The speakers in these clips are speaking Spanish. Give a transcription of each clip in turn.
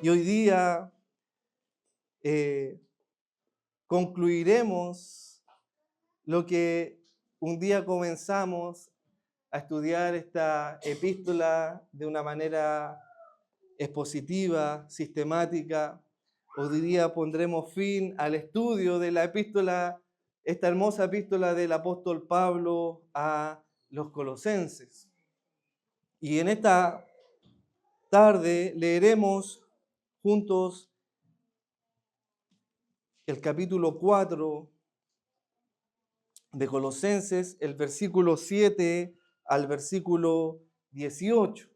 Y hoy día eh, concluiremos lo que un día comenzamos a estudiar esta epístola de una manera expositiva, sistemática. Hoy día pondremos fin al estudio de la epístola, esta hermosa epístola del apóstol Pablo a los colosenses. Y en esta tarde leeremos juntos el capítulo 4 de Colosenses, el versículo 7 al versículo 18.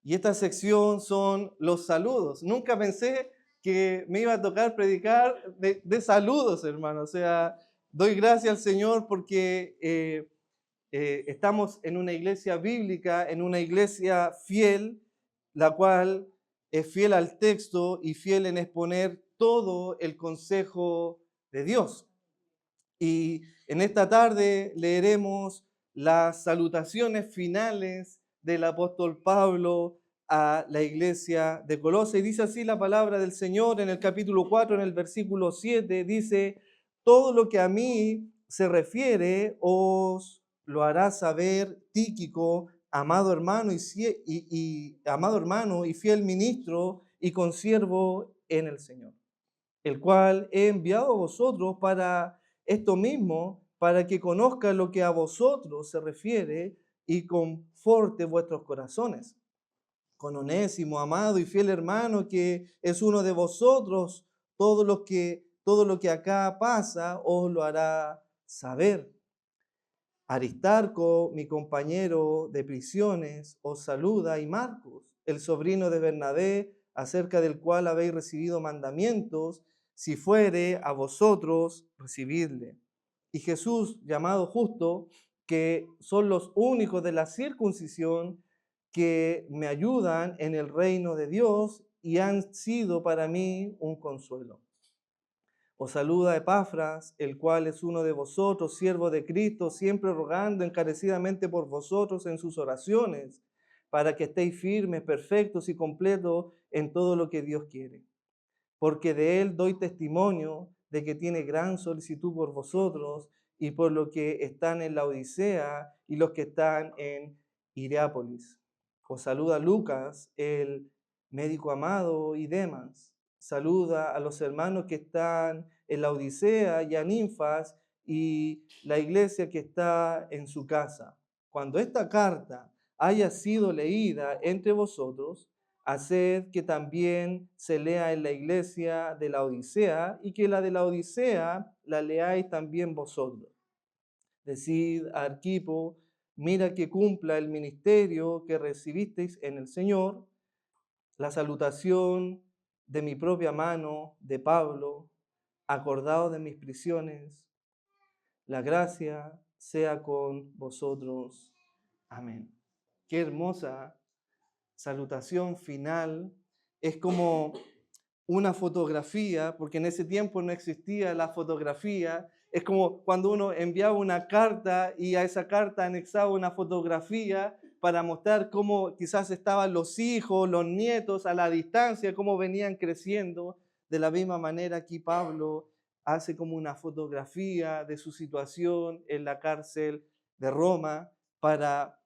Y esta sección son los saludos. Nunca pensé que me iba a tocar predicar de saludos, hermano. O sea, doy gracias al Señor porque estamos en una iglesia bíblica, en una iglesia fiel, la cual es fiel al texto y fiel en exponer todo el consejo de Dios. Y en esta tarde leeremos las salutaciones finales del apóstol Pablo a la iglesia de Colosas. Y dice así la palabra del Señor en el capítulo 4, en el versículo 7, dice: todo lo que a mí se refiere os lo hará saber Tíquico, amado hermano amado hermano y fiel ministro y consiervo en el Señor, el cual he enviado a vosotros para esto mismo, para que conozcan lo que a vosotros se refiere y conforte vuestros corazones. Con Onésimo, amado y fiel hermano, que es uno de vosotros, todo lo que acá pasa os lo hará saber. Aristarco, mi compañero de prisiones, os saluda, y Marcos, el sobrino de Bernabé, acerca del cual habéis recibido mandamientos, si fuere a vosotros, recibidle. Y Jesús, llamado Justo, que son los únicos de la circuncisión que me ayudan en el reino de Dios y han sido para mí un consuelo. Os saluda Epafras, el cual es uno de vosotros, siervo de Cristo, siempre rogando encarecidamente por vosotros en sus oraciones, para que estéis firmes, perfectos y completos en todo lo que Dios quiere. Porque de él doy testimonio de que tiene gran solicitud por vosotros y por los que están en la Odisea y los que están en Hierápolis. Os saluda Lucas, el médico amado, y Demas. Saluda a los hermanos que están en la Odisea y a Ninfas y la iglesia que está en su casa. Cuando esta carta haya sido leída entre vosotros, haced que también se lea en la iglesia de la Odisea y que la de la Odisea la leáis también vosotros. Decid a Arquipo: mira que cumpla el ministerio que recibisteis en el Señor. La salutación de mi propia mano, de Pablo, acordado de mis prisiones. La gracia sea con vosotros. Amén. Qué hermosa salutación final. Es como una fotografía, porque en ese tiempo no existía la fotografía. Es como cuando uno enviaba una carta y a esa carta anexaba una fotografía para mostrar cómo quizás estaban los hijos, los nietos a la distancia, cómo venían creciendo. De la misma manera aquí Pablo hace como una fotografía de su situación en la cárcel de Roma para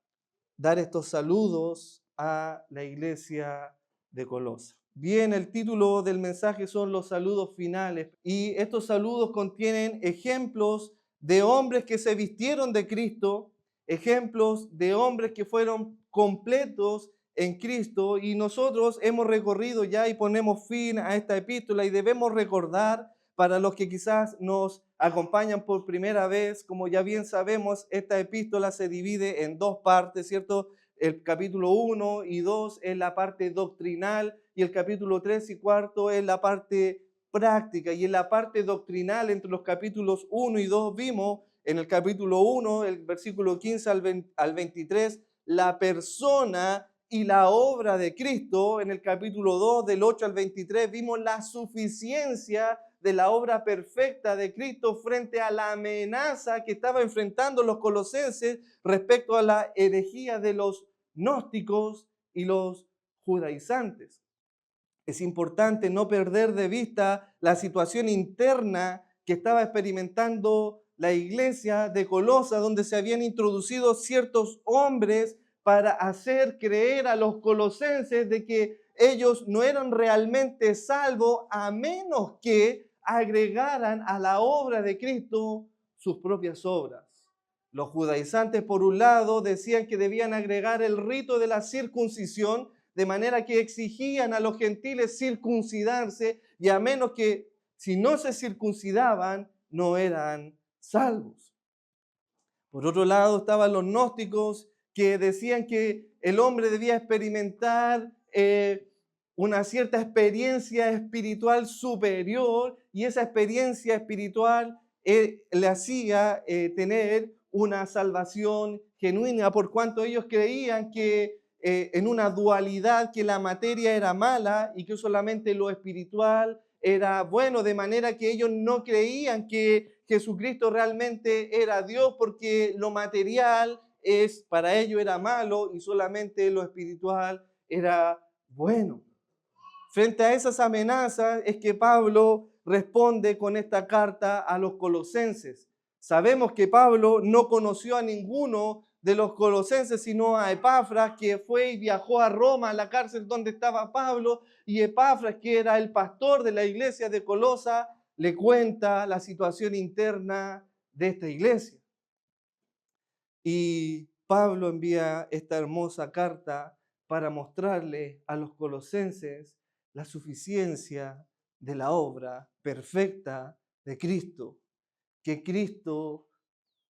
dar estos saludos a la iglesia de Colosas. Bien, el título del mensaje son los saludos finales y estos saludos contienen ejemplos de hombres que se vistieron de Cristo, ejemplos de hombres que fueron completos en Cristo, y nosotros hemos recorrido ya y ponemos fin a esta epístola y debemos recordar, para los que quizás nos acompañan por primera vez, como ya bien sabemos, esta epístola se divide en dos partes, ¿cierto? El capítulo 1 y 2 es la parte doctrinal y el capítulo 3 y 4 es la parte práctica. Y en la parte doctrinal, entre los capítulos 1 y 2, vimos en el capítulo 1, el versículo 15 al 23, la persona y la obra de Cristo. En el capítulo 2, del 8 al 23, vimos la suficiencia de la obra perfecta de Cristo frente a la amenaza que estaba enfrentando los colosenses respecto a la herejía de los gnósticos y los judaizantes. Es importante no perder de vista la situación interna que estaba experimentando la iglesia de Colosa, donde se habían introducido ciertos hombres para hacer creer a los colosenses de que ellos no eran realmente salvos a menos que agregaran a la obra de Cristo sus propias obras. Los judaizantes, por un lado, decían que debían agregar el rito de la circuncisión, de manera que exigían a los gentiles circuncidarse, y a menos que si no se circuncidaban, no eran salvos. Por otro lado estaban los gnósticos, que decían que el hombre debía experimentar una cierta experiencia espiritual superior, y esa experiencia espiritual le hacía tener una salvación genuina, por cuanto ellos creían que en una dualidad, que la materia era mala y que solamente lo espiritual era bueno, de manera que ellos no creían que Jesucristo realmente era Dios, porque lo material para ellos era malo y solamente lo espiritual era bueno. Frente a esas amenazas es que Pablo responde con esta carta a los colosenses. Sabemos que Pablo no conoció a ninguno de los colosenses, sino a Epafras, que fue y viajó a Roma, a la cárcel donde estaba Pablo, y Epafras, que era el pastor de la iglesia de Colosa, le cuenta la situación interna de esta iglesia. Y Pablo envía esta hermosa carta para mostrarle a los colosenses la suficiencia de la obra perfecta de Cristo,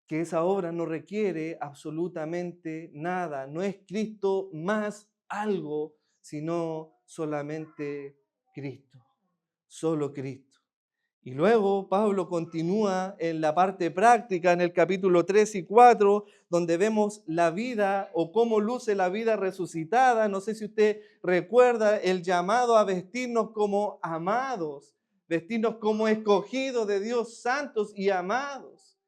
que esa obra no requiere absolutamente nada, no es Cristo más algo, sino solamente Cristo, solo Cristo. Y luego Pablo continúa en la parte práctica, en el capítulo 3 y 4, donde vemos la vida o cómo luce la vida resucitada. No sé si usted recuerda el llamado a vestirnos como amados, vestirnos como escogidos de Dios, santos y amados,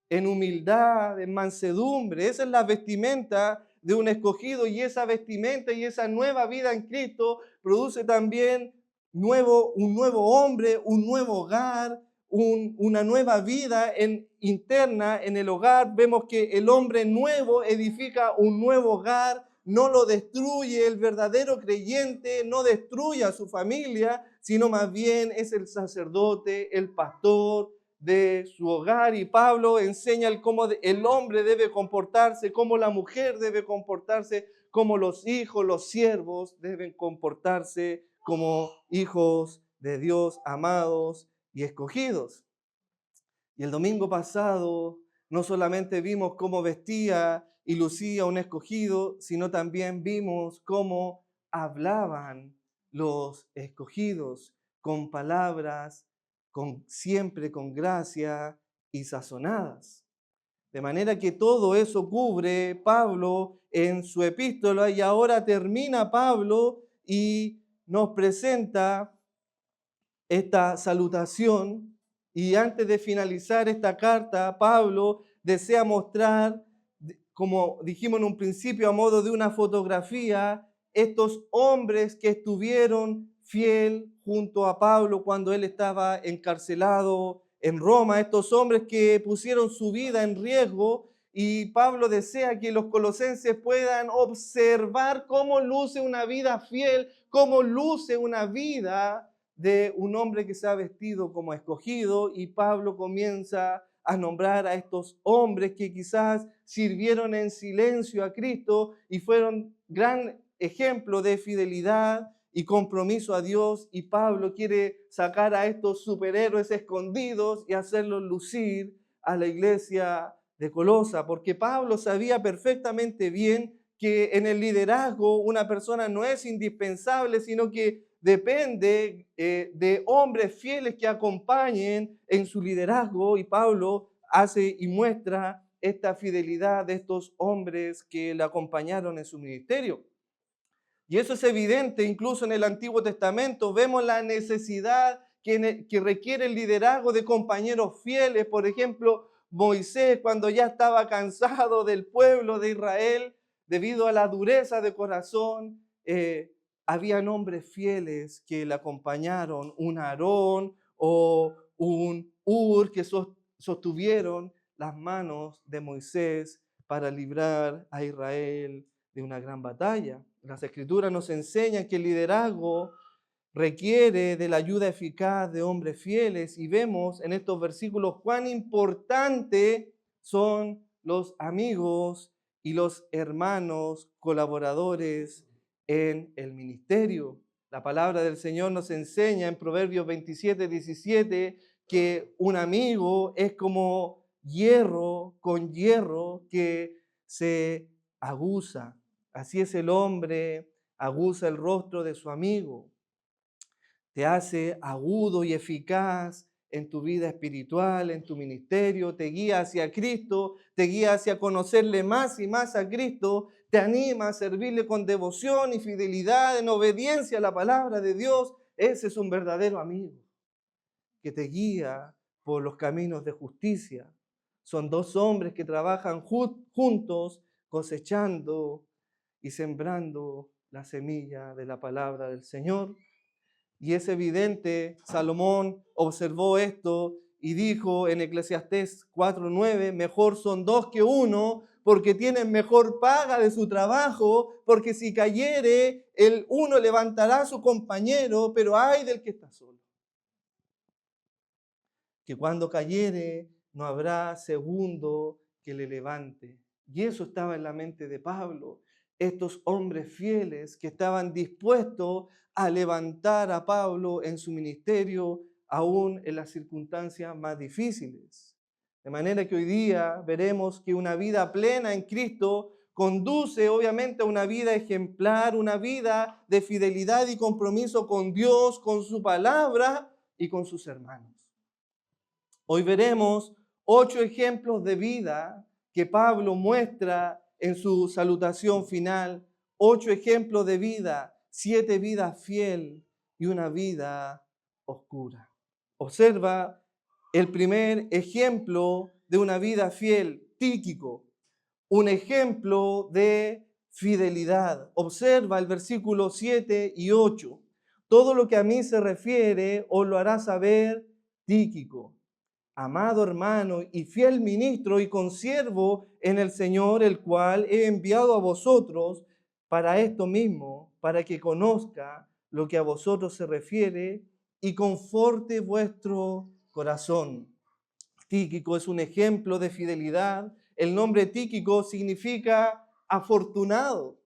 en humildad, en mansedumbre. Esa es la vestimenta de un escogido, y esa vestimenta y esa nueva vida en Cristo produce también un nuevo hombre, un nuevo hogar, una nueva vida interna en el hogar. Vemos que el hombre nuevo edifica un nuevo hogar, no lo destruye. El verdadero creyente no destruye a su familia, sino más bien es el sacerdote, el pastor de su hogar. Y Pablo enseña cómo el hombre debe comportarse, cómo la mujer debe comportarse, cómo los hijos, los siervos deben comportarse como hijos de Dios, amados y escogidos. Y el domingo pasado no solamente vimos cómo vestía y lucía un escogido, sino también vimos cómo hablaban los escogidos con palabras siempre con gracia y sazonadas. De manera que todo eso cubre Pablo en su epístola, y ahora termina Pablo y nos presenta esta salutación. Y antes de finalizar esta carta, Pablo desea mostrar, como dijimos en un principio, a modo de una fotografía, estos hombres que estuvieron fiel junto a Pablo cuando él estaba encarcelado en Roma, estos hombres que pusieron su vida en riesgo. Y Pablo desea que los colosenses puedan observar cómo luce una vida fiel, cómo luce una vida de un hombre que se ha vestido como escogido. Y Pablo comienza a nombrar a estos hombres que quizás sirvieron en silencio a Cristo y fueron gran ejemplo de fidelidad y compromiso a Dios. Y Pablo quiere sacar a estos superhéroes escondidos y hacerlos lucir a la iglesia de Colosa, porque Pablo sabía perfectamente bien que en el liderazgo una persona no es indispensable, sino que depende de hombres fieles que acompañen en su liderazgo. Y Pablo hace y muestra esta fidelidad de estos hombres que le acompañaron en su ministerio. Y eso es evidente incluso en el Antiguo Testamento. Vemos la necesidad que requiere el liderazgo de compañeros fieles. Por ejemplo, Moisés, cuando ya estaba cansado del pueblo de Israel, debido a la dureza de corazón, habían hombres fieles que le acompañaron, un Aarón o un Ur que sostuvieron las manos de Moisés para librar a Israel de una gran batalla. Las Escrituras nos enseñan que el liderazgo requiere de la ayuda eficaz de hombres fieles y vemos en estos versículos cuán importante son los amigos y los hermanos colaboradores en el ministerio. La palabra del Señor nos enseña en Proverbios 27:17 que un amigo es como hierro con hierro que se aguza. Así es el hombre, aguza el rostro de su amigo. Te hace agudo y eficaz en tu vida espiritual, en tu ministerio, te guía hacia Cristo, te guía hacia conocerle más y más a Cristo, te anima a servirle con devoción y fidelidad, en obediencia a la palabra de Dios. Ese es un verdadero amigo que te guía por los caminos de justicia. Son dos hombres que trabajan juntos cosechando y sembrando la semilla de la palabra del Señor. Y es evidente, Salomón observó esto y dijo en Eclesiastés 4:9, mejor son dos que uno, porque tienen mejor paga de su trabajo, porque si cayere, el uno levantará a su compañero, pero ay del que está solo. Que cuando cayere, no habrá segundo que le levante. Y eso estaba en la mente de Pablo. Estos hombres fieles que estaban dispuestos a levantar a Pablo en su ministerio, aún en las circunstancias más difíciles. De manera que hoy día veremos que una vida plena en Cristo conduce obviamente a una vida ejemplar, una vida de fidelidad y compromiso con Dios, con su palabra y con sus hermanos. Hoy veremos 8 ejemplos de vida que Pablo muestra en su salutación final. 8 ejemplos de vida, 7 vidas fiel y una vida oscura. Observa el primer ejemplo de una vida fiel, Tíquico, un ejemplo de fidelidad. Observa el versículo 7 y 8. Todo lo que a mí se refiere os lo hará saber Tíquico, amado hermano y fiel ministro y consiervo en el Señor, el cual he enviado a vosotros para esto mismo, para que conozca lo que a vosotros se refiere y conforte vuestro corazón. Tíquico es un ejemplo de fidelidad. El nombre Tíquico significa afortunado.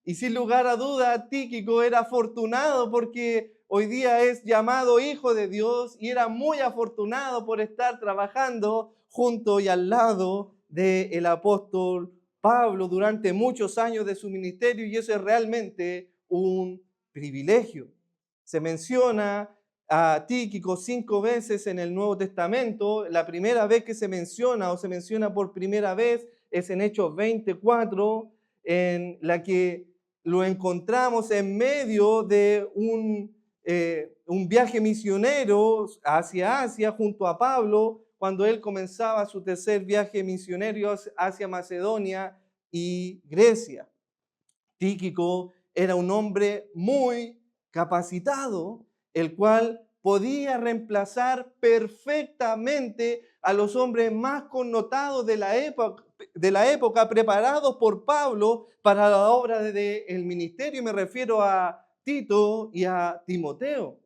Y sin lugar a duda, Tíquico era afortunado porque hoy día es llamado hijo de Dios y era muy afortunado por estar trabajando junto y al lado del apóstol Pablo durante muchos años de su ministerio, y eso es realmente un privilegio. Se menciona a Tíquico 5 veces en el Nuevo Testamento. La primera vez que se menciona o se menciona por primera vez es en Hechos 24, en la que lo encontramos en medio de un viaje misionero hacia Asia junto a Pablo, cuando él comenzaba su tercer viaje misionero hacia Macedonia y Grecia. Tíquico era un hombre muy capacitado, el cual podía reemplazar perfectamente a los hombres más connotados de la época, preparados por Pablo para la obra del ministerio. Y me refiero a Tito y a Timoteo.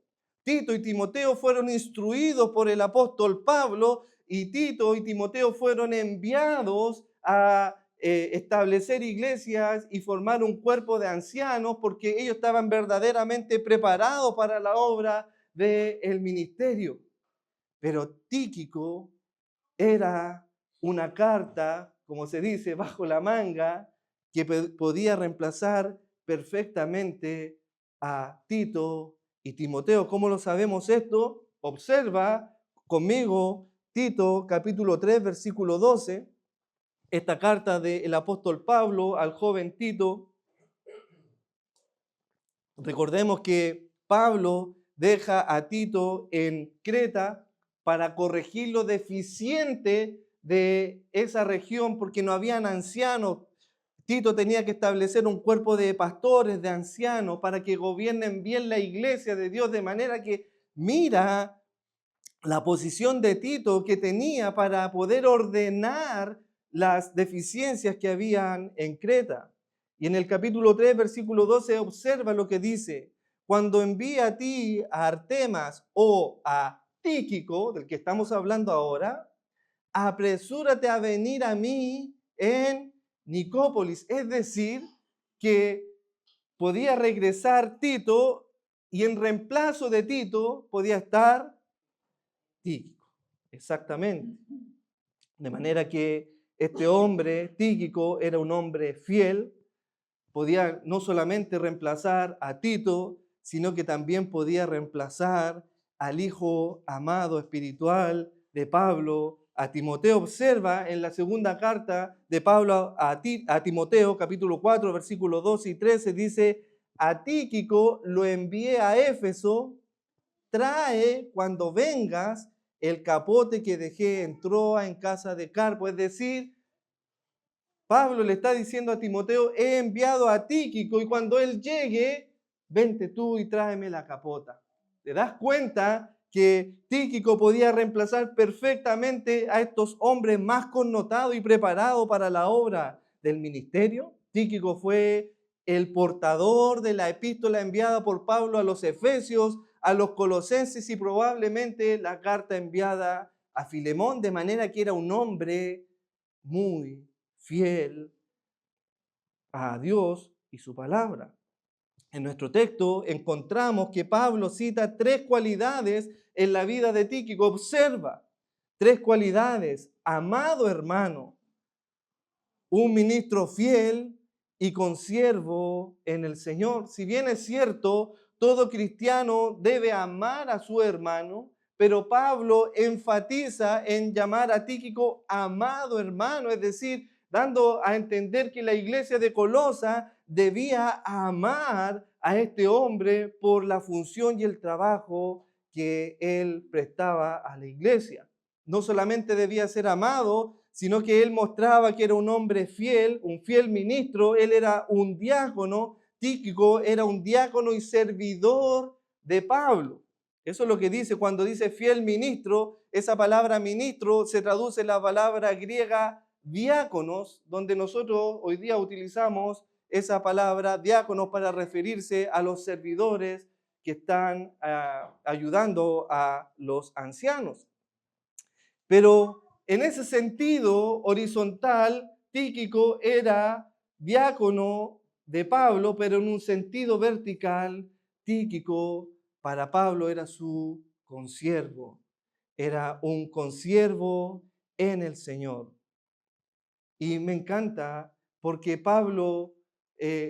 Tito y Timoteo fueron instruidos por el apóstol Pablo, y Tito y Timoteo fueron enviados a establecer iglesias y formar un cuerpo de ancianos, porque ellos estaban verdaderamente preparados para la obra del ministerio. Pero Tíquico era una carta, como se dice, bajo la manga, que podía reemplazar perfectamente a Tito y Timoteo. ¿Cómo lo sabemos esto? Observa conmigo Tito capítulo 3, versículo 12. Esta carta del apóstol Pablo al joven Tito. Recordemos que Pablo deja a Tito en Creta para corregir lo deficiente de esa región, porque no habían ancianos. Tito tenía que establecer un cuerpo de pastores, de ancianos, para que gobiernen bien la iglesia de Dios, de manera que mira la posición de Tito que tenía para poder ordenar las deficiencias que habían en Creta. Y en el capítulo 3, versículo 12, observa lo que dice: cuando envíe a ti a Artemas o a Tíquico, del que estamos hablando ahora, apresúrate a venir a mí en Nicópolis. Es decir, que podía regresar Tito y en reemplazo de Tito podía estar Tíquico. Exactamente. De manera que este hombre, Tíquico, era un hombre fiel, podía no solamente reemplazar a Tito, sino que también podía reemplazar al hijo amado espiritual de Pablo, a Timoteo. Observa en la segunda carta de Pablo a Timoteo, capítulo 4, versículos 12 y 13, dice: a Tíquico lo envié a Éfeso, trae cuando vengas el capote que dejé en Troa en casa de Carpo. Es decir, Pablo le está diciendo a Timoteo: he enviado a Tíquico y cuando él llegue, vente tú y tráeme la capota. ¿Te das cuenta que Tíquico podía reemplazar perfectamente a estos hombres más connotados y preparados para la obra del ministerio? Tíquico fue el portador de la epístola enviada por Pablo a los Efesios, a los Colosenses y probablemente la carta enviada a Filemón, de manera que era un hombre muy fiel a Dios y su palabra. En nuestro texto encontramos que Pablo cita 3 cualidades en la vida de Tíquico. Observa, 3 cualidades: amado hermano, un ministro fiel y consiervo en el Señor. Si bien es cierto, todo cristiano debe amar a su hermano, pero Pablo enfatiza en llamar a Tíquico amado hermano, es decir, dando a entender que la iglesia de Colosa debía amar a este hombre por la función y el trabajo que él prestaba a la iglesia. No solamente debía ser amado, sino que él mostraba que era un hombre fiel, un fiel ministro. Él era un diácono. Tíquico era un diácono y servidor de Pablo. Eso es lo que dice cuando dice fiel ministro. Esa palabra ministro se traduce en la palabra griega diáconos, donde nosotros hoy día utilizamos esa palabra diáconos para referirse a los servidores que están ayudando a los ancianos. Pero en ese sentido horizontal, Tíquico era diácono de Pablo, pero en un sentido vertical, Tíquico para Pablo era su consiervo. Era un consiervo en el Señor. Y me encanta porque Pablo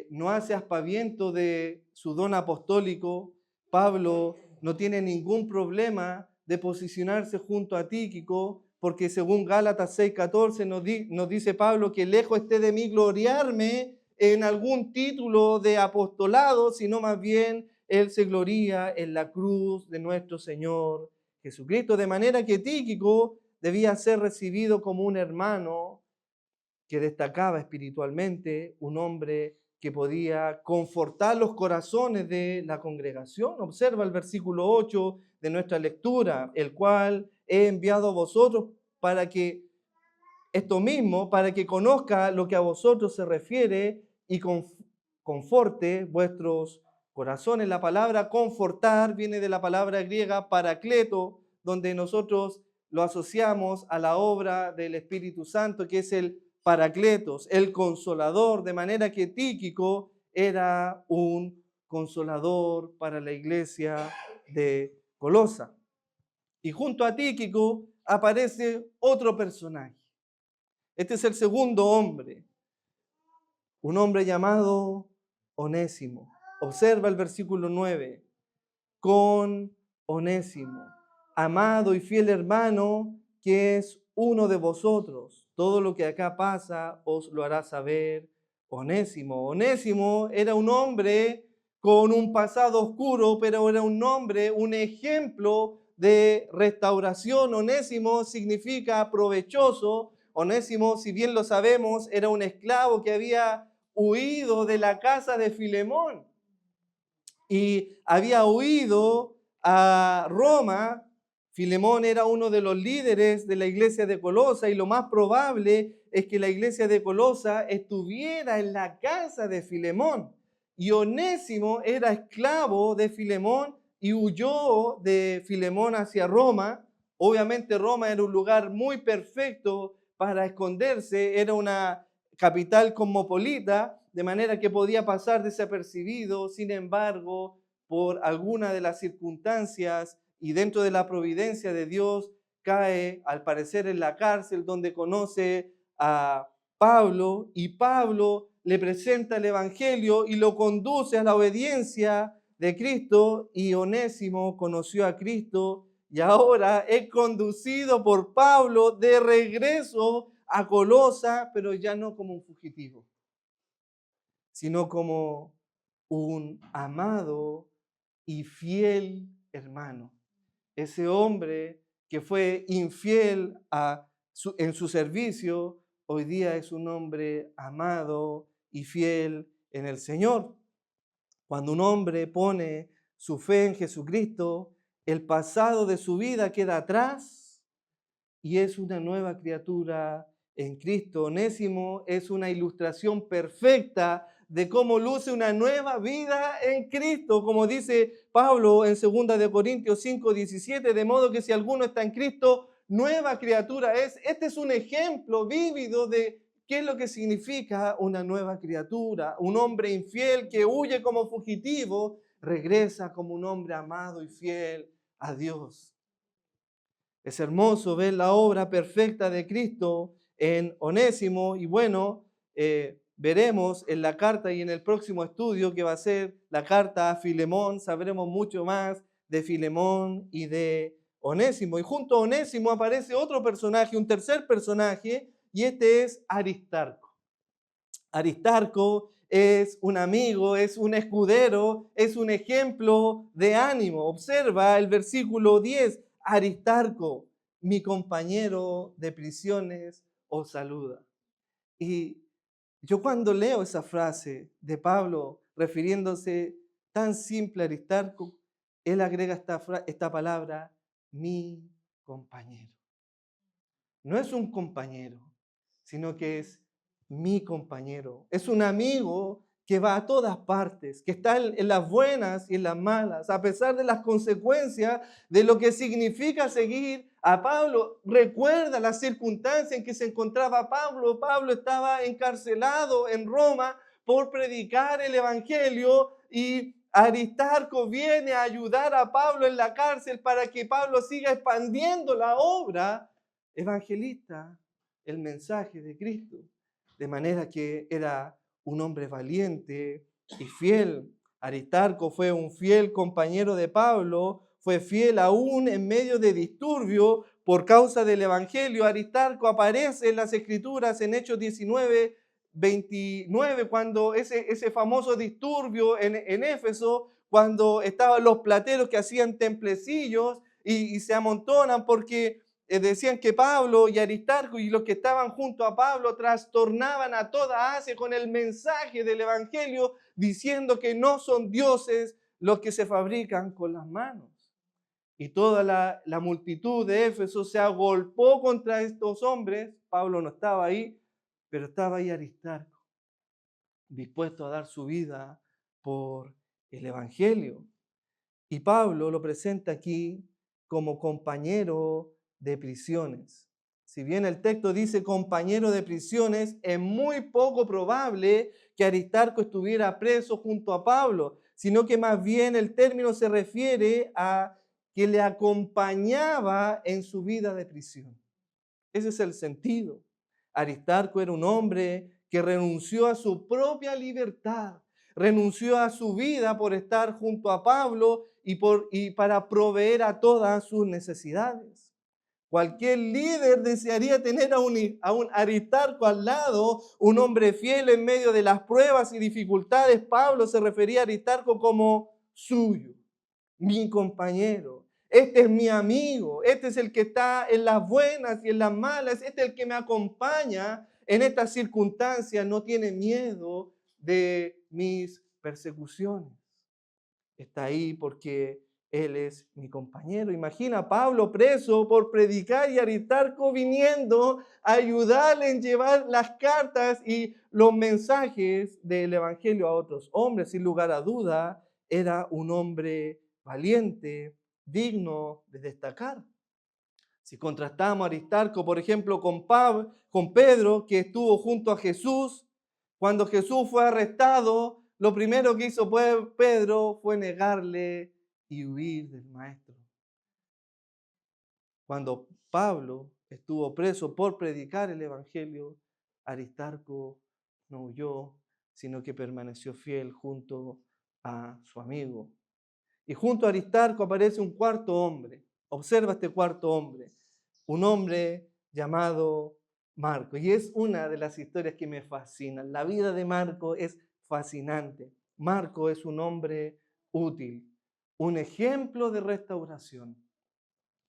no hace aspaviento de su don apostólico. Pablo no tiene ningún problema de posicionarse junto a Tíquico, porque según Gálatas 6:14 nos dice Pablo que lejos esté de mí gloriarme en algún título de apostolado, sino más bien él se gloría en la cruz de nuestro Señor Jesucristo, de manera que Tíquico debía ser recibido como un hermano que destacaba espiritualmente, un hombre que podía confortar los corazones de la congregación. Observa el versículo 8 de nuestra lectura: el cual he enviado a vosotros para que esto mismo, para que conozca lo que a vosotros se refiere y conforte vuestros corazones. La palabra confortar viene de la palabra griega parakleto, donde nosotros lo asociamos a la obra del Espíritu Santo, que es el Paracletos, el consolador, de manera que Tíquico era un consolador para la iglesia de Colosa. Y junto a Tíquico aparece otro personaje. Este es el segundo hombre, un hombre llamado Onésimo. Observa el versículo 9. Con Onésimo, amado y fiel hermano, que es uno de vosotros. Todo lo que acá pasa os lo hará saber Onésimo. Onésimo era un hombre con un pasado oscuro, pero era un hombre, un ejemplo de restauración. Onésimo significa provechoso, Onésimo, si bien lo sabemos, era un esclavo que había huido de la casa de Filemón y había huido a Roma. Filemón era uno de los líderes de la iglesia de Colosa y lo más probable es que la iglesia de Colosa estuviera en la casa de Filemón. Y Onésimo era esclavo de Filemón y huyó de Filemón hacia Roma. Obviamente Roma era un lugar muy perfecto para esconderse, era una capital cosmopolita, de manera que podía pasar desapercibido. Sin embargo, por alguna de las circunstancias y dentro de la providencia de Dios, cae al parecer en la cárcel, donde conoce a Pablo y Pablo le presenta el evangelio y lo conduce a la obediencia de Cristo, y Onésimo conoció a Cristo y ahora es conducido por Pablo de regreso a Colosa, pero ya no como un fugitivo, sino como un amado y fiel hermano. Ese hombre que fue infiel en su servicio, hoy día es un hombre amado y fiel en el Señor. Cuando un hombre pone su fe en Jesucristo, el pasado de su vida queda atrás y es una nueva criatura en Cristo. Onésimo es una ilustración perfecta de cómo luce una nueva vida en Cristo, como dice Pablo en 2 de Corintios 5:17, de modo que si alguno está en Cristo, nueva criatura es. Este es un ejemplo vívido de qué es lo que significa una nueva criatura. Un hombre infiel que huye como fugitivo, regresa como un hombre amado y fiel a Dios. Es hermoso ver la obra perfecta de Cristo en Onésimo y bueno, veremos en la carta y en el próximo estudio que va a ser la carta a Filemón, sabremos mucho más de Filemón y de Onésimo. Y junto a Onésimo aparece otro personaje, un tercer personaje, y este es Aristarco. Aristarco es un amigo, es un escudero, es un ejemplo de ánimo. Observa el versículo 10. Aristarco, mi compañero de prisiones, os saluda. Y yo cuando leo esa frase de Pablo refiriéndose tan simple a Aristarco, él agrega esta palabra, mi compañero. No es un compañero, sino que es mi compañero. Es un amigo que va a todas partes, que está en las buenas y en las malas, a pesar de las consecuencias de lo que significa seguir a Pablo. Recuerda la circunstancia en que se encontraba Pablo. Pablo estaba encarcelado en Roma por predicar el evangelio y Aristarco viene a ayudar a Pablo en la cárcel para que Pablo siga expandiendo la obra evangelista, el mensaje de Cristo. De manera que era un hombre valiente y fiel. Aristarco fue un fiel compañero de Pablo, fue fiel aún en medio de disturbio por causa del evangelio. Aristarco aparece en las escrituras en Hechos 19:29, cuando ese famoso disturbio en Éfeso, cuando estaban los plateros que hacían templecillos y se amontonan porque decían que Pablo y Aristarco y los que estaban junto a Pablo trastornaban a toda Asia con el mensaje del evangelio, diciendo que no son dioses los que se fabrican con las manos. Y toda la multitud de Éfeso se agolpó contra estos hombres. Pablo no estaba ahí, pero estaba ahí Aristarco, dispuesto a dar su vida por el evangelio. Y Pablo lo presenta aquí como compañero de prisiones. Si bien el texto dice compañero de prisiones, es muy poco probable que Aristarco estuviera preso junto a Pablo, sino que más bien el término se refiere a que le acompañaba en su vida de prisión. Ese es el sentido. Aristarco era un hombre que renunció a su propia libertad, renunció a su vida por estar junto a Pablo y para proveer a todas sus necesidades. Cualquier líder desearía tener a un Aristarco al lado, un hombre fiel en medio de las pruebas y dificultades. Pablo se refería a Aristarco como suyo, mi compañero, este es mi amigo, este es el que está en las buenas y en las malas, este es el que me acompaña en estas circunstancias, no tiene miedo de mis persecuciones. Está ahí porque Él es mi compañero. Imagina a Pablo preso por predicar y Aristarco viniendo a ayudarle en llevar las cartas y los mensajes del Evangelio a otros hombres. Sin lugar a duda, era un hombre valiente, digno de destacar. Si contrastamos a Aristarco, por ejemplo, con Pedro, que estuvo junto a Jesús, cuando Jesús fue arrestado, lo primero que hizo Pedro fue negarle y huir del maestro. Cuando Pablo estuvo preso por predicar el Evangelio, Aristarco no huyó, sino que permaneció fiel junto a su amigo. Y junto a Aristarco aparece un cuarto hombre. Observa este cuarto hombre, un hombre llamado Marco. Y es una de las historias que me fascinan. La vida de Marco es fascinante. Marco es un hombre útil, un ejemplo de restauración.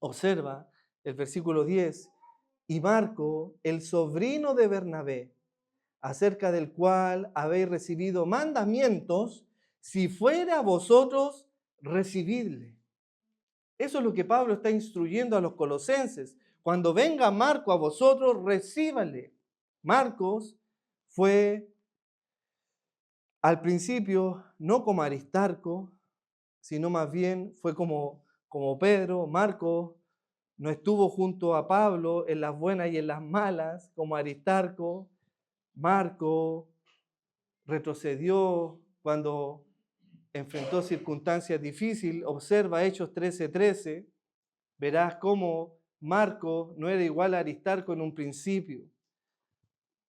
Observa el versículo 10. Y Marco, el sobrino de Bernabé, acerca del cual habéis recibido mandamientos, si fuera a vosotros, recibidle. Eso es lo que Pablo está instruyendo a los colosenses. Cuando venga Marco a vosotros, recíbale. Marcos fue al principio no como Aristarco, sino más bien fue como Pedro. Marco no estuvo junto a Pablo en las buenas y en las malas como Aristarco. Marco retrocedió cuando enfrentó circunstancias difíciles. Observa Hechos 13:13. Verás cómo Marco no era igual a Aristarco en un principio.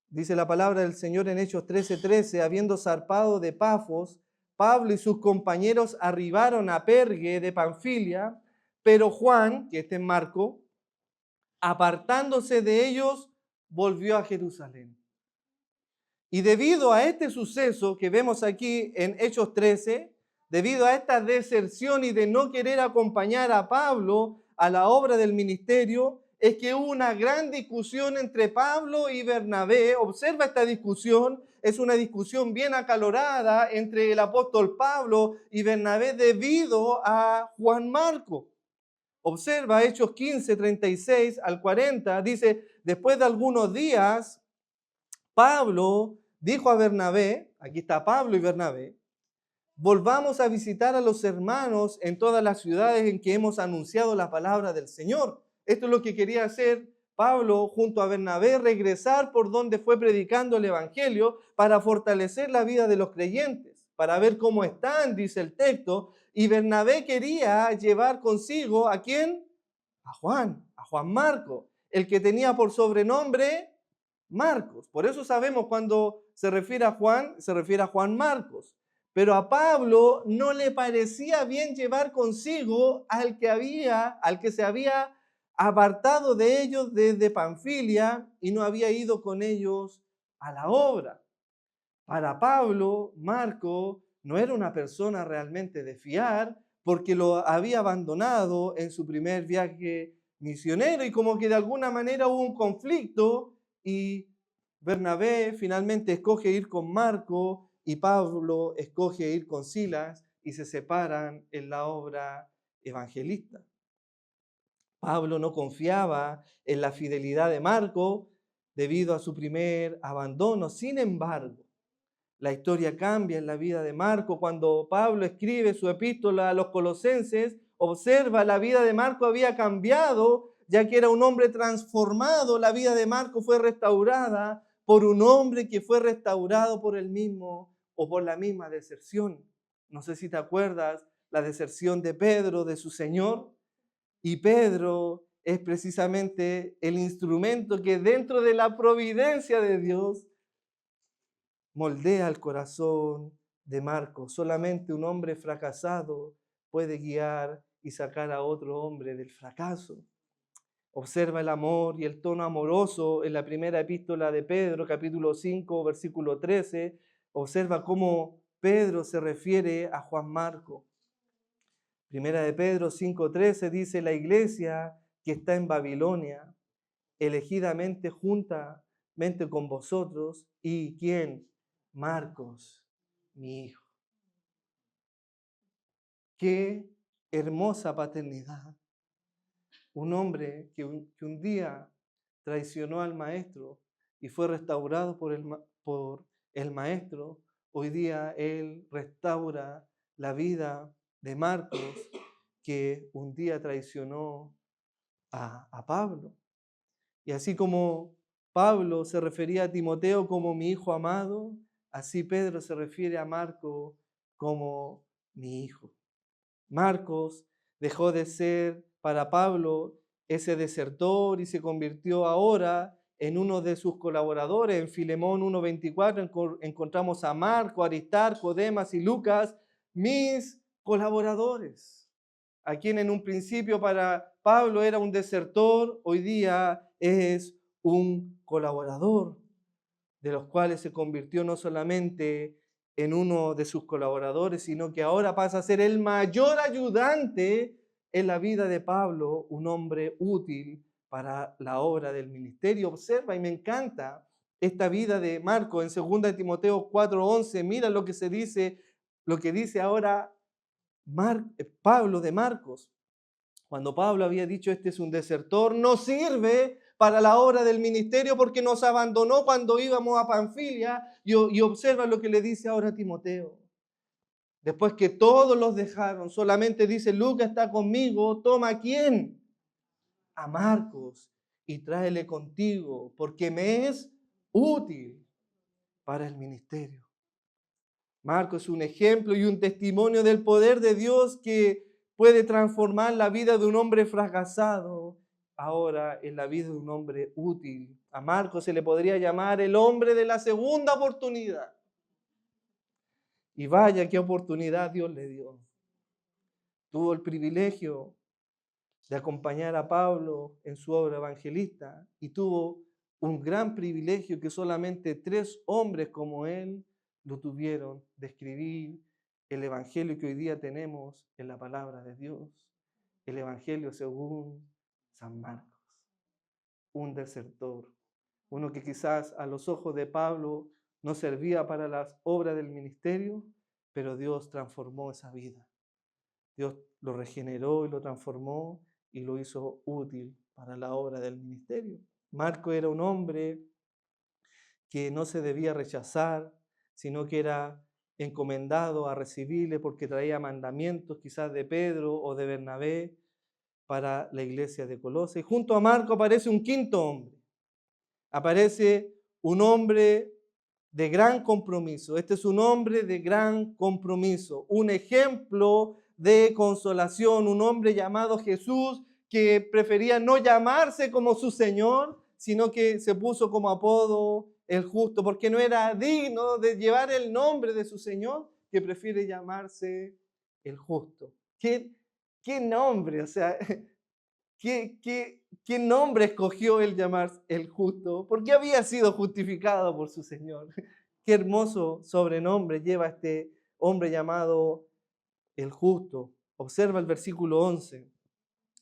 Dice la palabra del Señor en Hechos 13:13, habiendo zarpado de Pafos, Pablo y sus compañeros arribaron a Perge de Panfilia, pero Juan, que este es Marco, apartándose de ellos, volvió a Jerusalén. Y debido a este suceso que vemos aquí en Hechos 13, debido a esta deserción y de no querer acompañar a Pablo a la obra del ministerio, es que hubo una gran discusión entre Pablo y Bernabé. Observa esta discusión, es una discusión bien acalorada entre el apóstol Pablo y Bernabé debido a Juan Marco. Observa Hechos 15, 36 al 40, dice, después de algunos días, Pablo dijo a Bernabé, aquí está Pablo y Bernabé, volvamos a visitar a los hermanos en todas las ciudades en que hemos anunciado la palabra del Señor. Esto es lo que quería hacer Pablo junto a Bernabé, regresar por donde fue predicando el Evangelio para fortalecer la vida de los creyentes, para ver cómo están, dice el texto. Y Bernabé quería llevar consigo ¿a quién? A Juan Marco, el que tenía por sobrenombre Marcos. Por eso sabemos cuando se refiere a Juan Marcos. Pero a Pablo no le parecía bien llevar consigo al que se había apartado de ellos desde Panfilia y no había ido con ellos a la obra. Para Pablo, Marco no era una persona realmente de fiar porque lo había abandonado en su primer viaje misionero y como que de alguna manera hubo un conflicto y Bernabé finalmente escoge ir con Marco y Pablo escoge ir con Silas y se separan en la obra evangelista. Pablo no confiaba en la fidelidad de Marco debido a su primer abandono. Sin embargo, la historia cambia en la vida de Marco. Cuando Pablo escribe su epístola a los colosenses, observa, la vida de Marco había cambiado, ya que era un hombre transformado. La vida de Marco fue restaurada por un hombre que fue restaurado por el mismo o por la misma deserción. No sé si te acuerdas la deserción de Pedro de su Señor. Y Pedro es precisamente el instrumento que dentro de la providencia de Dios moldea el corazón de Marcos. Solamente un hombre fracasado puede guiar y sacar a otro hombre del fracaso. Observa el amor y el tono amoroso en la primera epístola de Pedro, capítulo 5, versículo 13. Observa cómo Pedro se refiere a Juan Marco. Primera de Pedro 5:13 dice, la iglesia que está en Babilonia, elegidamente juntamente con vosotros, y ¿quién? Marcos, mi hijo. Qué hermosa paternidad. Un hombre que un día traicionó al maestro y fue restaurado por el maestro, hoy día él restaura la vida de Marcos, que un día traicionó a Pablo. Y así como Pablo se refería a Timoteo como mi hijo amado, así Pedro se refiere a Marco como mi hijo. Marcos dejó de ser para Pablo ese desertor y se convirtió ahora en uno de sus colaboradores. En Filemón 1:24 encontramos a Marco, Aristarco, Demas y Lucas, mis colaboradores. A quien en un principio para Pablo era un desertor, hoy día es un colaborador, de los cuales se convirtió no solamente en uno de sus colaboradores, sino que ahora pasa a ser el mayor ayudante en la vida de Pablo, un hombre útil para la obra del ministerio. Observa, y me encanta esta vida de Marco en 2 de Timoteo 4:11. Mira lo que se dice, lo que dice ahora Pablo de Marcos. Cuando Pablo había dicho, este es un desertor, no sirve para la obra del ministerio porque nos abandonó cuando íbamos a Panfilia, y observa lo que le dice ahora a Timoteo. Después que todos los dejaron, solamente dice, Lucas está conmigo, toma a quién, a Marcos, y tráele contigo, porque me es útil para el ministerio. Marcos es un ejemplo y un testimonio del poder de Dios que puede transformar la vida de un hombre fracasado ahora en la vida de un hombre útil. A Marcos se le podría llamar el hombre de la segunda oportunidad. Y vaya qué oportunidad Dios le dio. Tuvo el privilegio de acompañar a Pablo en su obra evangelista y tuvo un gran privilegio que solamente 3 hombres como él lo tuvieron, de escribir el evangelio que hoy día tenemos en la palabra de Dios, el evangelio según San Marcos. Un desertor, uno que quizás a los ojos de Pablo no servía para las obras del ministerio, pero Dios transformó esa vida. Dios lo regeneró y lo transformó y lo hizo útil para la obra del ministerio. Marco era un hombre que no se debía rechazar, sino que era encomendado a recibirle porque traía mandamientos quizás de Pedro o de Bernabé para la iglesia de Colosas. Y junto a Marco aparece un quinto hombre. Aparece un hombre de gran compromiso. Este es un hombre de gran compromiso, un ejemplo de consolación, un hombre llamado Jesús que prefería no llamarse como su Señor, sino que se puso como apodo el justo, porque no era digno de llevar el nombre de su Señor, que prefiere llamarse el justo. ¿Qué nombre? O sea, ¿qué nombre escogió él llamar el justo? Porque había sido justificado por su Señor. Qué hermoso sobrenombre lleva este hombre llamado el justo. Observa el versículo 11.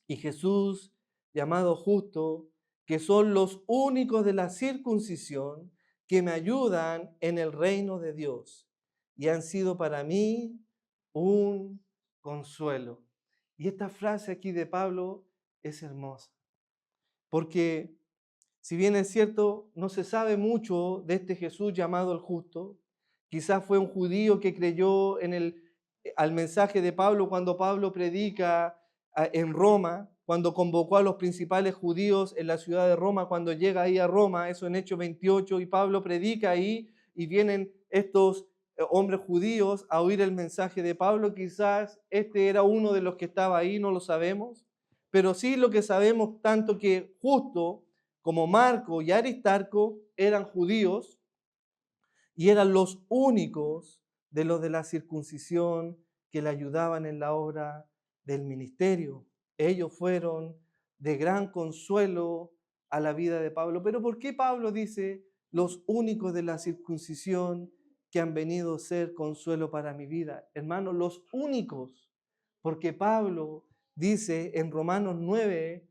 Y Jesús, llamado justo, que son los únicos de la circuncisión que me ayudan en el reino de Dios y han sido para mí un consuelo. Y esta frase aquí de Pablo es hermosa, porque si bien es cierto, no se sabe mucho de este Jesús llamado el justo. Quizás fue un judío que creyó al mensaje de Pablo cuando Pablo predica en Roma, cuando convocó a los principales judíos en la ciudad de Roma, cuando llega ahí a Roma, eso en Hechos 28, y Pablo predica ahí y vienen estos hombres judíos a oír el mensaje de Pablo. Quizás este era uno de los que estaba ahí, no lo sabemos, pero sí lo que sabemos tanto que justo como Marco y Aristarco eran judíos y eran los únicos de los de la circuncisión que le ayudaban en la obra del ministerio. Ellos fueron de gran consuelo a la vida de Pablo. Pero ¿por qué Pablo dice los únicos de la circuncisión que han venido a ser consuelo para mi vida? Hermanos, los únicos, Porque Pablo dice en Romanos 9,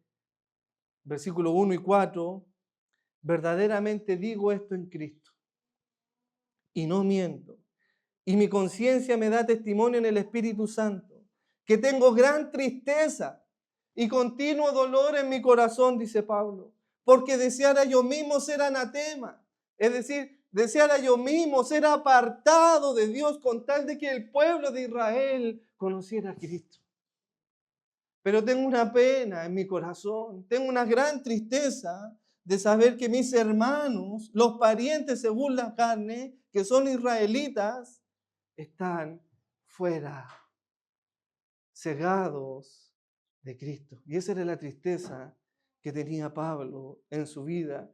versículos 1 y 4, verdaderamente digo esto en Cristo y no miento. Y mi conciencia me da testimonio en el Espíritu Santo, que tengo gran tristeza y continuo dolor en mi corazón, dice Pablo, porque deseara yo mismo ser anatema, es decir, deseara yo mismo ser apartado de Dios con tal de que el pueblo de Israel conociera a Cristo. Pero tengo una pena en mi corazón, tengo una gran tristeza de saber que mis hermanos, los parientes según la carne, que son israelitas, están fuera, cegados de Cristo. Y esa era la tristeza que tenía Pablo en su vida.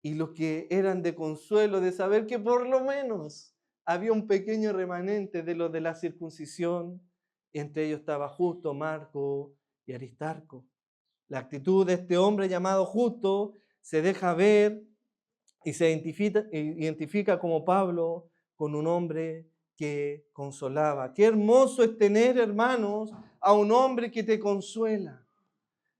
Y los que eran de consuelo de saber que por lo menos había un pequeño remanente de los de la circuncisión, y entre ellos estaba Justo, Marco y Aristarco. La actitud de este hombre llamado Justo se deja ver y se identifica como Pablo con un hombre que consolaba. Qué hermoso es tener, hermanos, a un hombre que te consuela.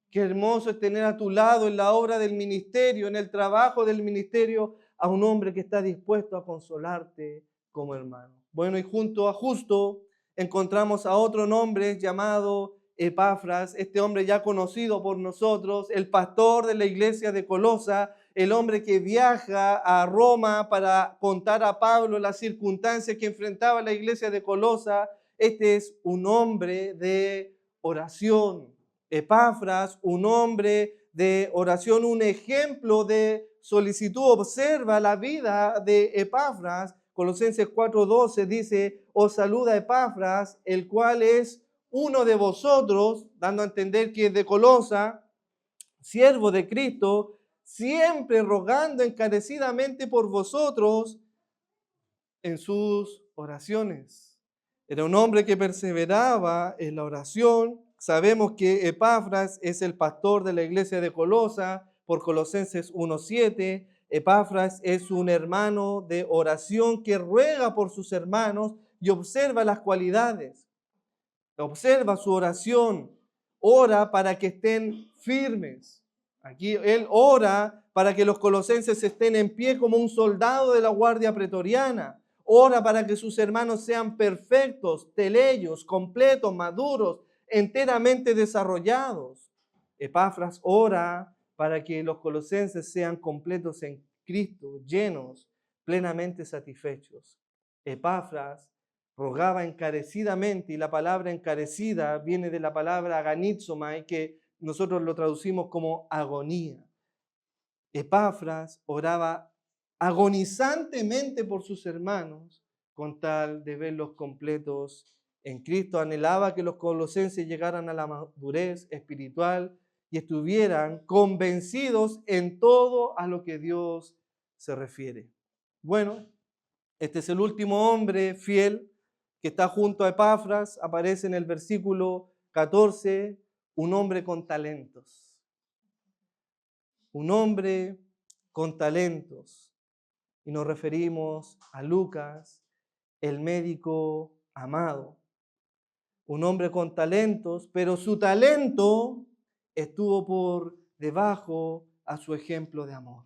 Qué hermoso es tener a tu lado en la obra del ministerio, en el trabajo del ministerio, a un hombre que está dispuesto a consolarte como hermano. Bueno, y junto a Justo encontramos a otro nombre llamado Epafras, este hombre ya conocido por nosotros, el pastor de la iglesia de Colosa, el hombre que viaja a Roma para contar a Pablo las circunstancias que enfrentaba la iglesia de Colosa. Este es un hombre de oración. Epafras, un hombre de oración, un ejemplo de solicitud. Observa la vida de Epafras. Colosenses 4:12 dice, os saluda Epafras, el cual es uno de vosotros, dando a entender que es de Colosa, siervo de Cristo, siempre rogando encarecidamente por vosotros en sus oraciones. Era un hombre que perseveraba en la oración. Sabemos que Epafras es el pastor de la iglesia de Colosa, por Colosenses 1:7. Epafras es un hermano de oración que ruega por sus hermanos y observa las cualidades. Observa su oración, ora para que estén firmes. Aquí él ora para que los colosenses estén en pie como un soldado de la guardia pretoriana. Ora para que sus hermanos sean perfectos, teleios, completos, maduros, enteramente desarrollados. Epafras ora para que los colosenses sean completos en Cristo, llenos, plenamente satisfechos. Epafras rogaba encarecidamente, y la palabra encarecida viene de la palabra aganizomai, que nosotros lo traducimos como agonía. Epafras oraba agonizantemente por sus hermanos con tal de verlos completos en Cristo. Anhelaba que los colosenses llegaran a la madurez espiritual y estuvieran convencidos en todo a lo que Dios se refiere. Bueno, este es el último hombre fiel que está junto a Epafras. Aparece en el versículo 14, un hombre con talentos. Un hombre con talentos. Y nos referimos a Lucas, el médico amado. Un hombre con talentos, pero su talento estuvo por debajo a su ejemplo de amor.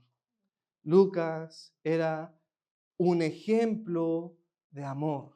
Lucas era un ejemplo de amor.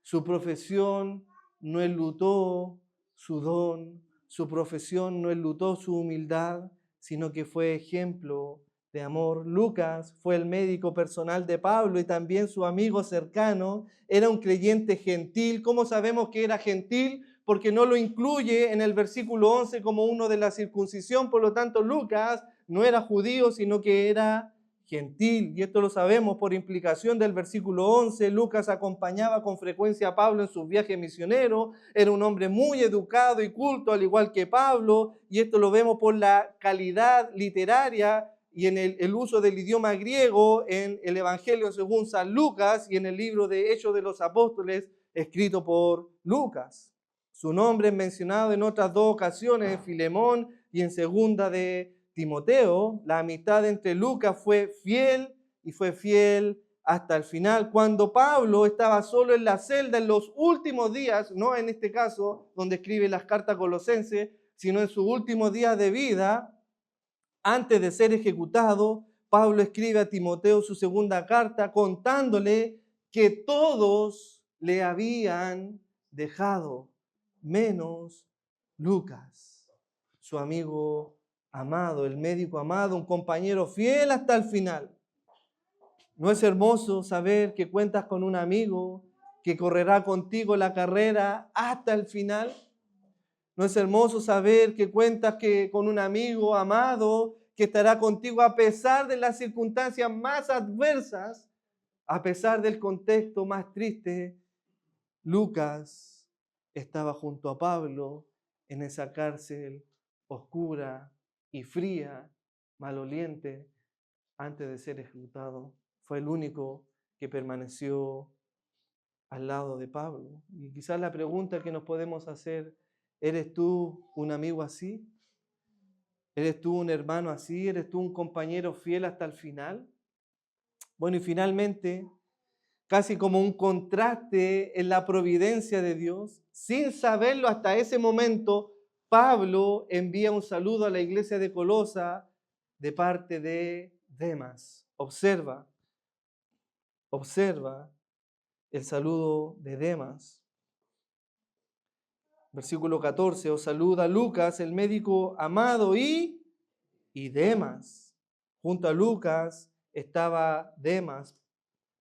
Su profesión no enlutó su don, su profesión no enlutó su humildad, sino que fue ejemplo de amor. Lucas fue el médico personal de Pablo y también su amigo cercano. Era un creyente gentil. ¿Cómo sabemos que era gentil? Porque no lo incluye en el versículo 11 como uno de la circuncisión. Por lo tanto, Lucas no era judío, sino que era gentil, y esto lo sabemos por implicación del versículo 11. Lucas acompañaba con frecuencia a Pablo en sus viajes misioneros, era un hombre muy educado y culto, al igual que Pablo, y esto lo vemos por la calidad literaria y en el uso del idioma griego en el Evangelio según San Lucas y en el libro de Hechos de los Apóstoles, escrito por Lucas. Su nombre es mencionado en otras dos ocasiones, en Filemón y en segunda de Timoteo. La amistad entre Lucas fue fiel y fue fiel hasta el final. Cuando Pablo estaba solo en la celda en los últimos días, no en este caso donde escribe las cartas colosenses, sino en sus últimos días de vida, antes de ser ejecutado, Pablo escribe a Timoteo su segunda carta contándole que todos le habían dejado, menos Lucas, su amigo amado, el médico amado, un compañero fiel hasta el final. ¿No es hermoso saber que cuentas con un amigo que correrá contigo la carrera hasta el final? ¿No es hermoso saber que cuentas con un amigo amado que estará contigo a pesar de las circunstancias más adversas, a pesar del contexto más triste? Lucas estaba junto a Pablo en esa cárcel oscura y fría, maloliente, antes de ser ejecutado. Fue el único que permaneció al lado de Pablo. Y quizás la pregunta que nos podemos hacer: ¿eres tú un amigo así? ¿Eres tú un hermano así? ¿Eres tú un compañero fiel hasta el final? Bueno, y finalmente, casi como un contraste en la providencia de Dios, sin saberlo hasta ese momento, Pablo envía un saludo a la iglesia de Colosa de parte de Demas. Observa el saludo de Demas. Versículo 14, os saluda Lucas, el médico amado, y Demas. Junto a Lucas estaba Demas.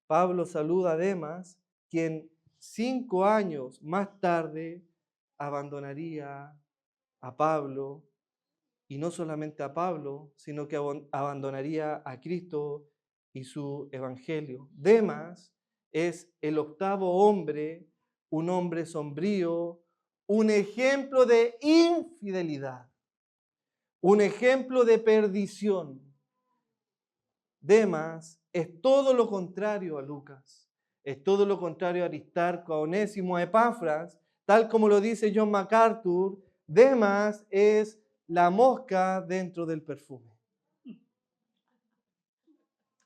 Pablo saluda a Demas, quien 5 años más tarde abandonaría a Pablo, y no solamente a Pablo, sino que abandonaría a Cristo y su evangelio. Demas es el octavo hombre, un hombre sombrío, un ejemplo de infidelidad, un ejemplo de perdición. Demas es todo lo contrario a Lucas, es todo lo contrario a Aristarco, a Onésimo, a Epafras, tal como lo dice John MacArthur. Demas es la mosca dentro del perfume.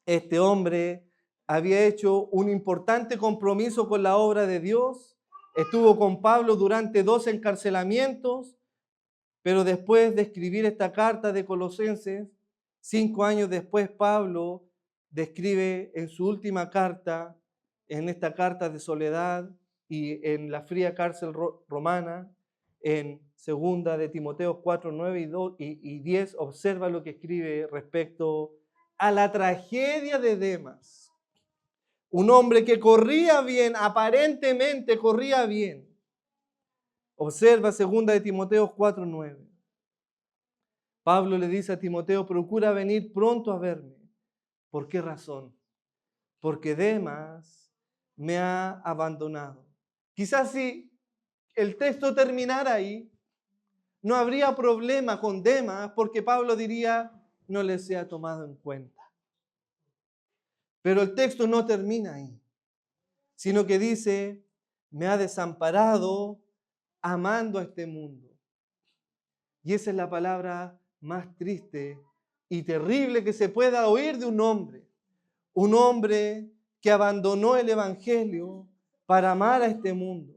Este hombre había hecho un importante compromiso con la obra de Dios, estuvo con Pablo durante 2 encarcelamientos, pero después de escribir esta carta de Colosenses, 5 años después, Pablo describe en su última carta, en esta carta de soledad y en la fría cárcel romana, en 2 de Timoteo 4, 9 y 10, observa lo que escribe respecto a la tragedia de Demas. Un hombre que corría bien, aparentemente corría bien. Observa 2 de Timoteo 4, 9. Pablo le dice a Timoteo: procura venir pronto a verme. ¿Por qué razón? Porque Demas me ha abandonado. Quizás si el texto terminara ahí, no habría problema con Demas, porque Pablo diría: no les sea tomado en cuenta. Pero el texto no termina ahí, sino que dice: me ha desamparado amando a este mundo. Y esa es la palabra más triste y terrible que se pueda oír de un hombre. Un hombre que abandonó el evangelio para amar a este mundo.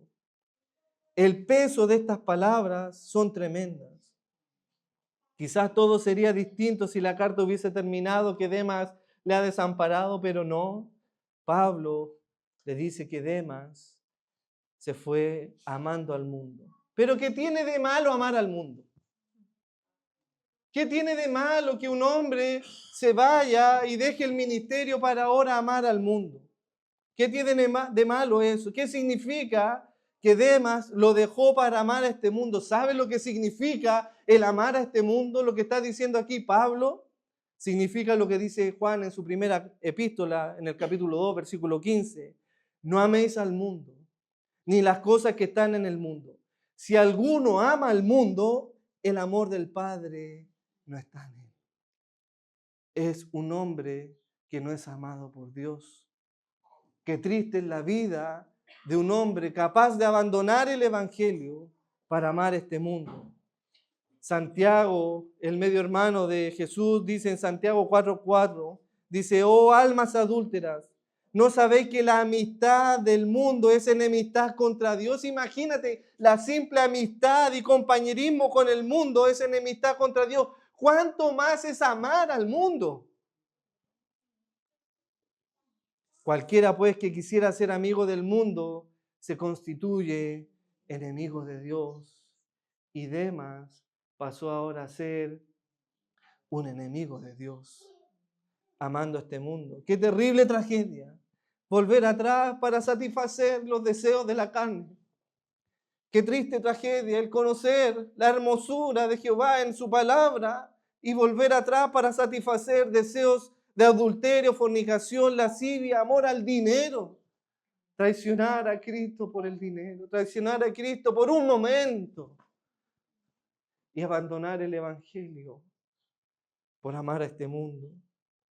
El peso de estas palabras son tremendas. Quizás todo sería distinto si la carta hubiese terminado que Demas le ha desamparado, pero no. Pablo le dice que Demas se fue amando al mundo. ¿Pero qué tiene de malo amar al mundo? ¿Qué tiene de malo que un hombre se vaya y deje el ministerio para ahora amar al mundo? ¿Qué tiene de malo eso? ¿Qué significa que Demas lo dejó para amar a este mundo? ¿Sabe lo que significa el amar a este mundo? Lo que está diciendo aquí Pablo significa lo que dice Juan en su primera epístola, en el capítulo 2, versículo 15. No améis al mundo, ni las cosas que están en el mundo. Si alguno ama al mundo, el amor del Padre no está en él. Es un hombre que no es amado por Dios. Qué triste es la vida de un hombre capaz de abandonar el evangelio para amar este mundo. Santiago, el medio hermano de Jesús, dice en Santiago 4:4, dice: oh almas adúlteras, ¿No sabéis que la amistad del mundo es enemistad contra Dios? Imagínate, la simple amistad y compañerismo con el mundo es enemistad contra Dios. ¿Cuánto más es amar al mundo? Cualquiera pues que quisiera ser amigo del mundo se constituye enemigo de Dios. Y Demas pasó ahora a ser un enemigo de Dios, amando este mundo. ¡Qué terrible tragedia! Volver atrás para satisfacer los deseos de la carne. Qué triste tragedia el conocer la hermosura de Jehová en su palabra y volver atrás para satisfacer deseos de adulterio, fornicación, lascivia, amor al dinero. Traicionar a Cristo por el dinero, traicionar a Cristo por un momento y abandonar el Evangelio por amar a este mundo.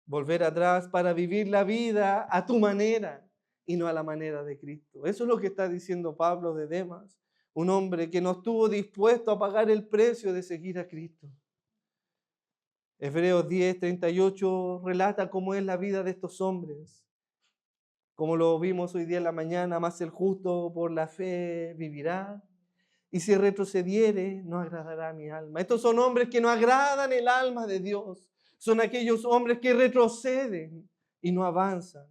Volver atrás para vivir la vida a tu manera y no a la manera de Cristo. Eso es lo que está diciendo Pablo de Demas, un hombre que no estuvo dispuesto a pagar el precio de seguir a Cristo. Hebreos 10:38 relata cómo es la vida de estos hombres. Como lo vimos hoy día en la mañana, más el justo por la fe vivirá, y si retrocediere, no agradará a mi alma. Estos son hombres que no agradan el alma de Dios. Son aquellos hombres que retroceden y no avanzan.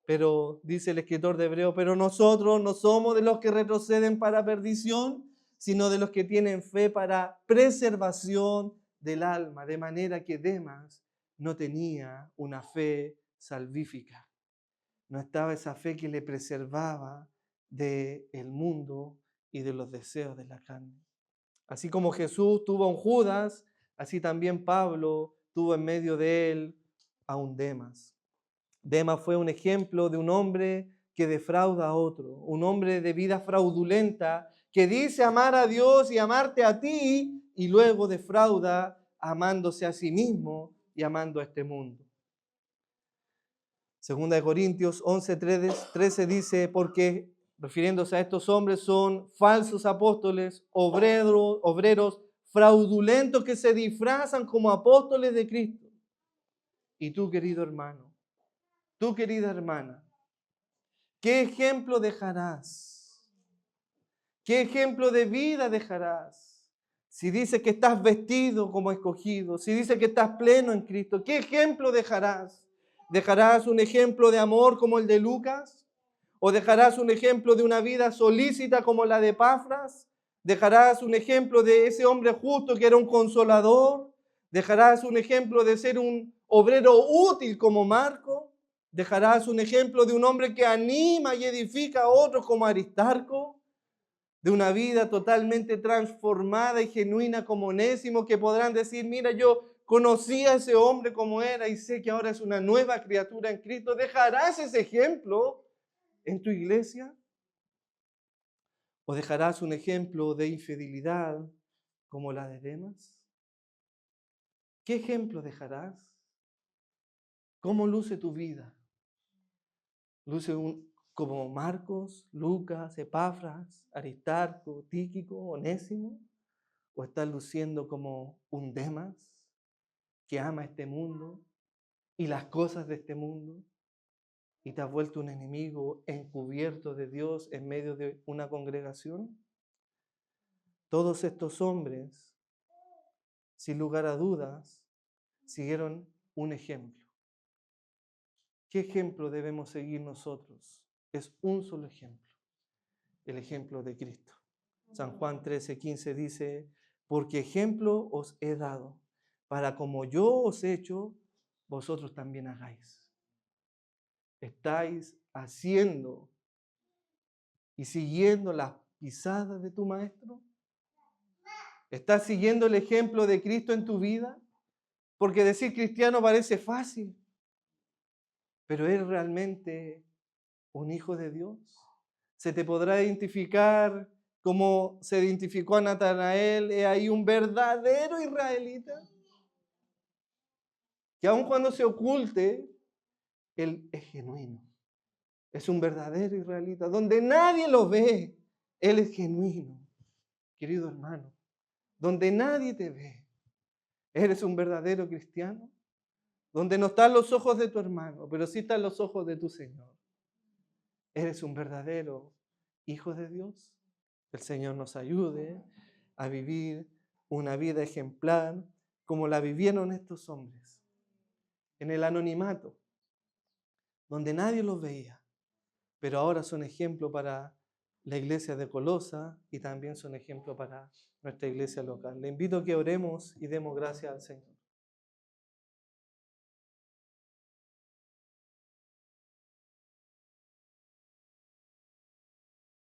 Pero dice el escritor de Hebreo, pero nosotros no somos de los que retroceden para perdición, sino de los que tienen fe para preservación del alma. De manera que Demas no tenía una fe salvífica. No estaba esa fe que le preservaba del mundo y de los deseos de la carne. Así como Jesús tuvo a un Judas, así también Pablo tuvo en medio de él a un Demas. Demas fue un ejemplo de un hombre que defrauda a otro, un hombre de vida fraudulenta que dice amar a Dios y amarte a ti y luego defrauda amándose a sí mismo y amando a este mundo. Segunda de Corintios 11:13 dice, porque refiriéndose a estos hombres son falsos apóstoles, obreros fraudulentos que se disfrazan como apóstoles de Cristo. Y tú, querido hermano, tú, querida hermana, ¿qué ejemplo dejarás? ¿Qué ejemplo de vida dejarás? Si dices que estás vestido como escogido, si dices que estás pleno en Cristo, ¿qué ejemplo dejarás? ¿Dejarás un ejemplo de amor como el de Lucas? ¿O dejarás un ejemplo de una vida solícita como la de Epafras? ¿Dejarás un ejemplo de ese hombre justo que era un consolador? ¿Dejarás un ejemplo de ser un obrero útil como Marco? ¿Dejarás un ejemplo de un hombre que anima y edifica a otros como Aristarco? ¿De una vida totalmente transformada y genuina como Onésimo, que podrán decir, mira, yo conocí a ese hombre como era y sé que ahora es una nueva criatura en Cristo? ¿Dejarás ese ejemplo en tu iglesia? ¿O dejarás un ejemplo de infidelidad como la de Demas? ¿Qué ejemplo dejarás? ¿Cómo luce tu vida? ¿Luce como Marcos, Lucas, Epafras, Aristarco, Tíquico, Onésimo? ¿O estás luciendo como un Demas que ama este mundo y las cosas de este mundo y te has vuelto un enemigo encubierto de Dios en medio de una congregación? Todos estos hombres, sin lugar a dudas, siguieron un ejemplo. ¿Qué ejemplo debemos seguir nosotros? Es un solo ejemplo, el ejemplo de Cristo. San Juan 13:15 dice, porque ejemplo os he dado, para como yo os he hecho, vosotros también hagáis. ¿Estáis haciendo y siguiendo las pisadas de tu maestro? ¿Estás siguiendo el ejemplo de Cristo en tu vida? Porque decir cristiano parece fácil, pero ¿es realmente un hijo de Dios? ¿Se te podrá identificar como se identificó a Natanael? ¿Es ahí un verdadero israelita? Que aun cuando se oculte, él es genuino. Es un verdadero israelita. Donde nadie lo ve, él es genuino. Querido hermano, donde nadie te ve, ¿eres un verdadero cristiano? donde no están los ojos de tu hermano, pero sí están los ojos de tu Señor. ¿Eres un verdadero hijo de Dios? El Señor nos ayude a vivir una vida ejemplar como la vivieron estos hombres, en el anonimato, donde nadie los veía, pero ahora son ejemplo para la iglesia de Colosa y también son ejemplo para nuestra iglesia local. Le invito a que oremos y demos gracias al Señor.